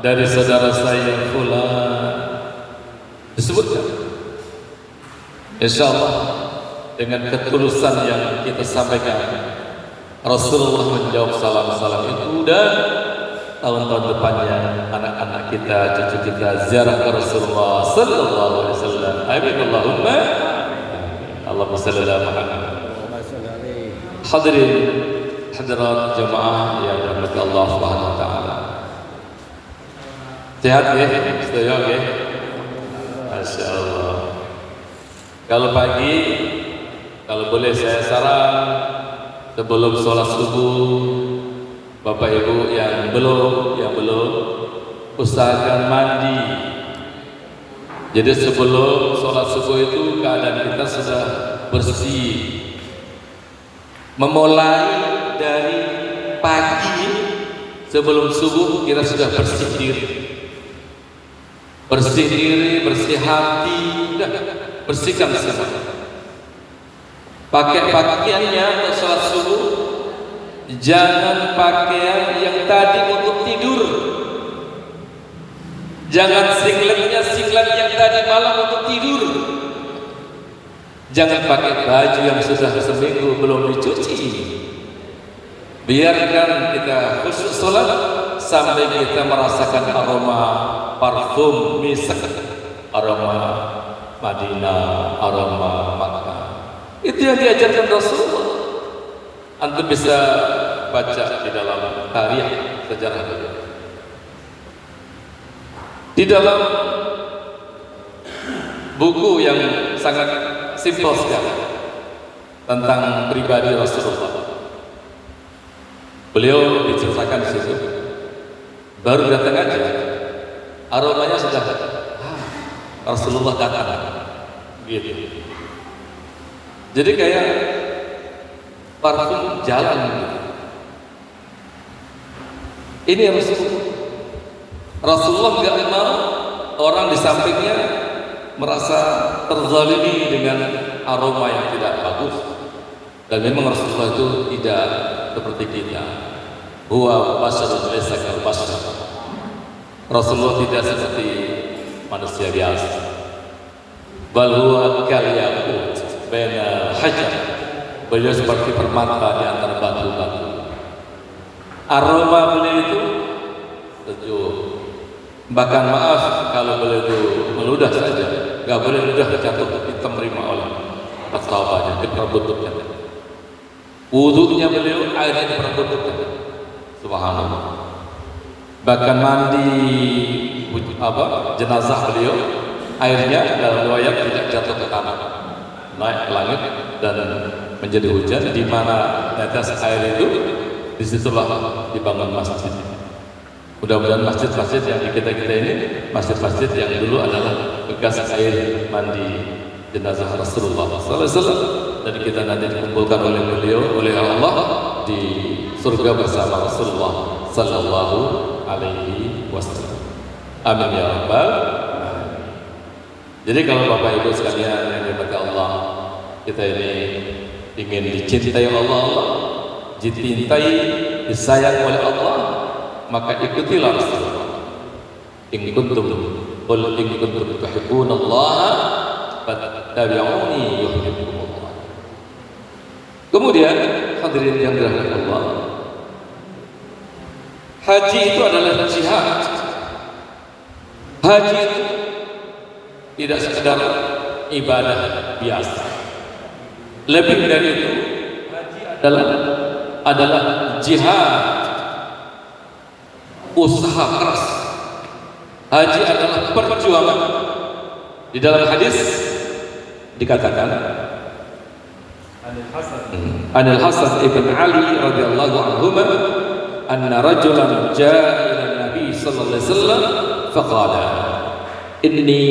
dari saudara saya fulan disebutkan. Insyaallah dengan ketulusan yang kita sampaikan, Rasulullah menjawab salam-salam itu, dan tahun-tahun depannya anak-anak kita, cucu kita ziarah ke Rasulullah sallallahu alaihi wasallam. Amin Allahumma. Allahumma shalli ala Muhammad. Hadirin hadirat jemaah yang dirahmati Allah Subhanahu wa taala. Sehat ya? Sedaya ya? Masyaallah. Kalau pagi, kalau boleh saya saran, sebelum sholat subuh, Bapak Ibu yang belum, usahakan mandi. Jadi sebelum sholat subuh itu keadaan kita sudah bersih. Memulai dari pagi sebelum subuh kita sudah bersih diri. Bersih diri, bersih hati, bersihkan semua. Pakai pakaiannya untuk sholat subuh, jangan pakaian yang tadi untuk tidur. Jangan singletnya singlet yang tadi malam untuk tidur. Jangan pakai baju yang sudah seminggu belum dicuci. Biarkan kita khusyuk sholat sampai kita merasakan aroma parfum misk, aroma Madinah, aroma Makkah. Itu yang diajarkan Rasulullah. Antum bisa baca di dalam tarikh sejarah itu. Di dalam buku yang sangat simpel sekali tentang pribadi Rasulullah, beliau diceritakan di situ. Baru datang aja, aromanya sudah Rasulullah datang, gitu. Jadi kayak parfum jalan gitu. Ini Rasulullah nggak mau orang di sampingnya merasa terzalimi dengan aroma yang tidak bagus. Dan memang Rasulullah itu tidak seperti kita. Huwa basyarun laysa kal bashar. Rasulullah tidak seperti manusia biasa. Bal huwa kal yaqut baina hajar. Beliau seperti permata di antara batu-batu. Aroma beliau itu sejuk. Bahkan maaf kalau beliau itu meludah saja, nggak boleh ludah jatuh diterima oleh sahabatnya, diperbututkan. Wudunya beliau airnya diperbututkan. Subhanallah. Bahkan mandi jenazah beliau, airnya dalam riwayat tidak jatuh ke tanah, naik ke langit dan menjadi hujan. Di mana tetes air itu, disitulah dibangun masjid. Mudah-mudahan masjid-masjid yang di kita ini masjid-masjid yang dulu adalah bekas air mandi jenazah Rasulullah SAW, dan kita nanti dikumpulkan oleh beliau, oleh Allah di surga bersama Rasulullah Sallallahu Alaihi Wasallam. Amin ya Rabbal Alamin. Jadi kalau Bapak Ibu sekalian yang dirahmati Allah, kita ini ingin dicintai Allah, dicintai, disayang oleh Allah, maka ikutilah Rasulullah. In kuntum tuhibbunallaha fattabi'uni yuhibbukumullah. Kemudian hadirin yang dirahmati Allah, haji itu adalah jihad. Haji itu tidak sekedar ibadah biasa. Lebih dari itu, haji adalah jihad, usaha keras. Haji adalah perjuangan. Di dalam hadis dikatakan Anil Hasan ibn Ali radhiyallahu anhuma anna rajulan jaa ila Nabi sallallahu alaihi wasallam faqala inni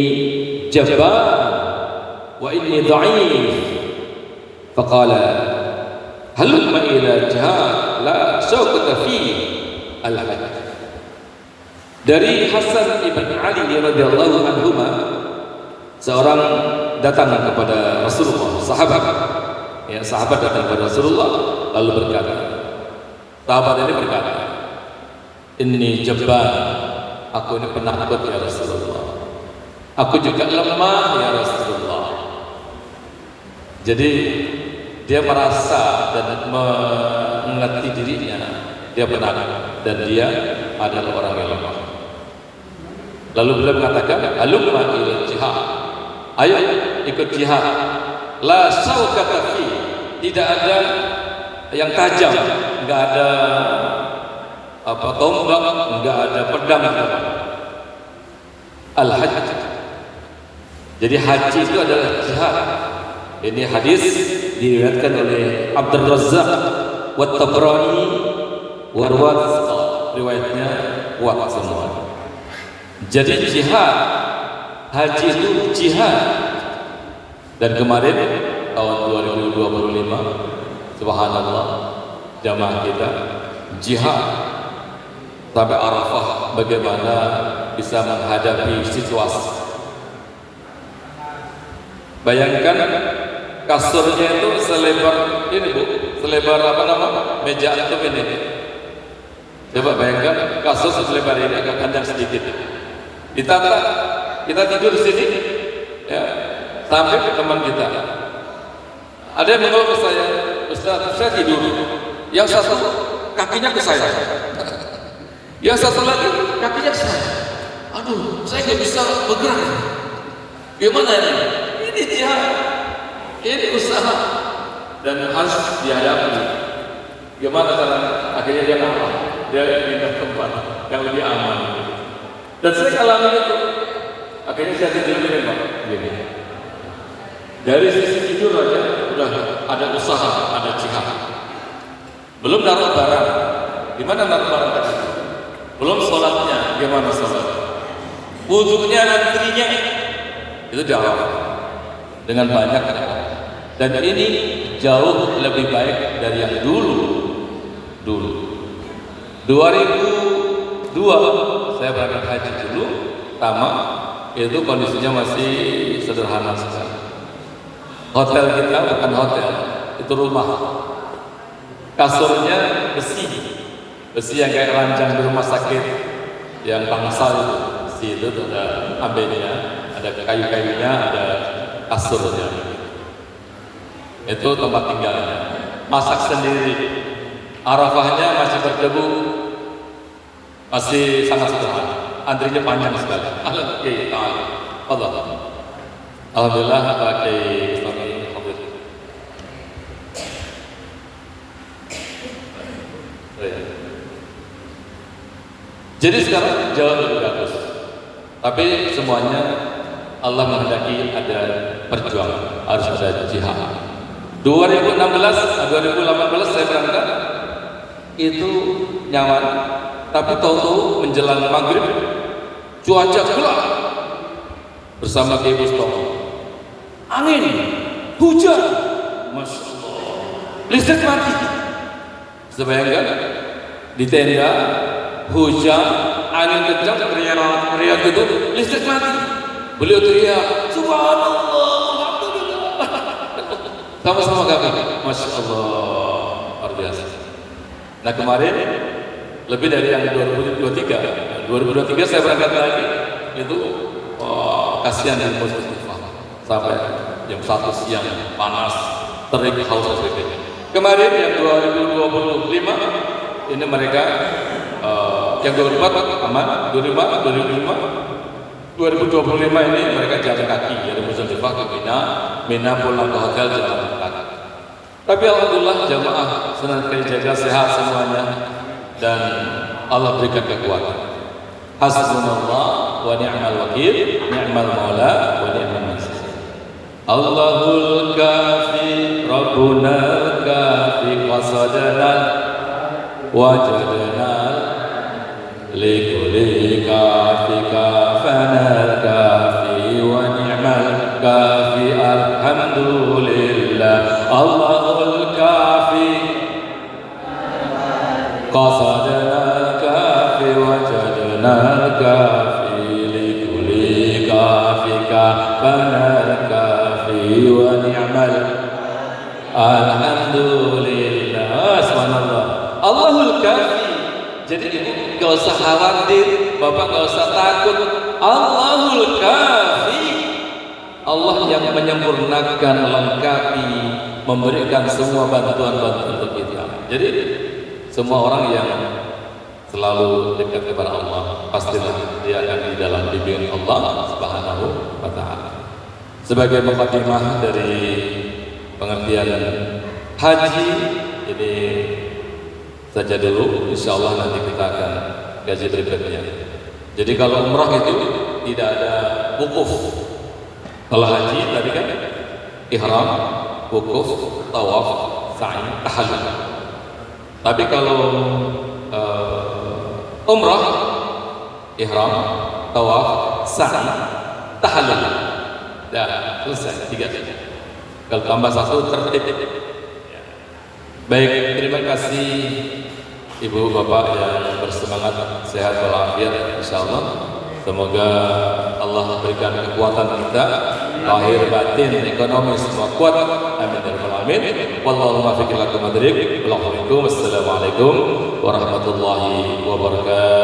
jabban wa inni dha'if faqala halumma ila jihad la syauqata fi al-hajj. Dari Hasan ibn Ali radhiyallahu anhuma, seorang datang kepada Rasulullah, sahabat datang kepada Rasulullah lalu berkata, sahabat ini berkata, inni jabban, aku ini penakut ya Rasulullah. Aku juga lemah ya Rasulullah. Jadi dia merasa dan mengerti dirinya, dia penakut dan dia adalah orang yang lemah. Lalu beliau mengatakan, "Halumma ila jihad." Ayo ikut jihad. La syauqata fi. Tidak ada yang tajam, enggak ada tombak, enggak ada pedang. Al-hajj. Jadi haji itu adalah jihad. Ini hadis diriwayatkan oleh Abdul Razzaq wa Tabrani wa riwayatnya kuat semua. Jadi jihad, haji itu jihad. Dan kemarin tahun 2025 subhanallah jamaah kita jihad sampai Arafah, bagaimana bisa menghadapi situasi. Bayangkan kasurnya itu selebar ini Bu, selebar apa nama meja itu ini. Coba bayangkan kasur selebar ini, agak panjang sedikit. Ditata, kita tidur di sini, ya, sampai ke teman kita. Ada yang mengeluh ke saya, Ustaz, saya tidur. Yang satu kakinya ke saya, yang satu lagi kakinya ke saya. Aduh, saya nggak bisa bergerak. Gimana ini? Ini jihad, ini usaha dan harus dihadapi. Gimana caranya? Akhirnya dia ngalah, dia pindah tempat yang lebih aman. Dan saya alami itu. Akhirnya saya tidur ini Pak, gini. Dari sisi tidur aja udah ada usaha, ada jihad. Belum naruh barang. Gimana naruh barang tadi? Belum sholatnya, gimana sholat? Wudhunya, antrinya itu jauh dengan banyak. Dan ini jauh lebih baik dari yang dulu. 2002 saya berangkat haji dulu, tamat, itu kondisinya masih sederhana sekali. Hotel kita bukan hotel, itu rumah. Kasurnya besi yang kayak ranjang di rumah sakit, yang bangsal itu. Besi itu ada ambenya, ada kayu-kayunya, ada kasurnya. Itu tempat tinggalnya. Masak sendiri. Arafahnya masih berdebu, masih sangat sederhana. Antrinya panjang sekali. Alhamdulillah pakai Islami hadir. Jadi sekarang jauh lebih bagus. Tapi semuanya Allah menghendaki ada perjuangan, harus ada jihad. 2018 saya berangkat itu nyaman, tapi tahu-tahu menjelang maghrib cuaca gelap bersama Kiai Mustofa, angin, hujan, masya Allah, listrik mati. Sebayangkan di tenda hujan, angin kencang, teriak gitu, listrik mati. Beliau teriak, subhanallah, alhamdulillah. Sama-sama kami, masya Allah, luar biasa. Nah kemarin lebih dari yang 2023 saya berangkat lagi itu kasihan di Muzdalifah sampai jam 1 siang panas, terik, haus sebagainya. Kemarin yang 2025 ini mereka yang 2024 aman, 2025 ini mereka jalan kaki dari Muzdalifah ke Mina pulang ke hotel jalan kaki. Tapi alhamdulillah jamaah senantiasa jaga sehat semuanya dan Allah berikan kekuatan. Hasbunallah wa ni'mal wakil, ni'mal maula wa ni'mal nasir. Allahul kafi, Rabbuna kafi, qasadana wajadana likulli kafi kafana kafi wa ni'mal kafi, alhamdulillah. Allahul kafi, qasadana kafi wajadana kafi likulli kafi kafana kafi wa ni'mal, alhamdulillah. Subhanallah. Allahul kafi. Jadi ibu gak usah khawatir, bapak gak usah takut. Allahul kafi, Allah yang menyempurnakan, melengkapi, memberikan semua bantuan-bantuan untuk kita. Jadi semua orang yang selalu dekat kepada Allah, pastilah dia akan di dalam bimbingan Allah Subhanahu wa Ta'ala. Sebagai mukadimah dari pengertian haji ini saja dulu, insya Allah nanti kita akan gaji berikutnya. Jadi kalau umrah itu tidak ada wukuf. Kalau haji tadi kan ihram, wukuf, tawaf, sa'i, tahallul. Tapi kalau umrah, ihram, tawaf, sa'i, tahallul. Dah selesai, 3. Kalau tambah 1 tertib. Baik, terima kasih Ibu Bapak yang bersemangat, sehat walafiat insyaallah. Semoga Allah berikan kekuatan kita, lahir batin, ekonomi semua kuat. Amin ya rabbal alamin. Wallahu muwaffiq ila aqwamit thoriq. Wassalamualaikum warahmatullahi wabarakatuh.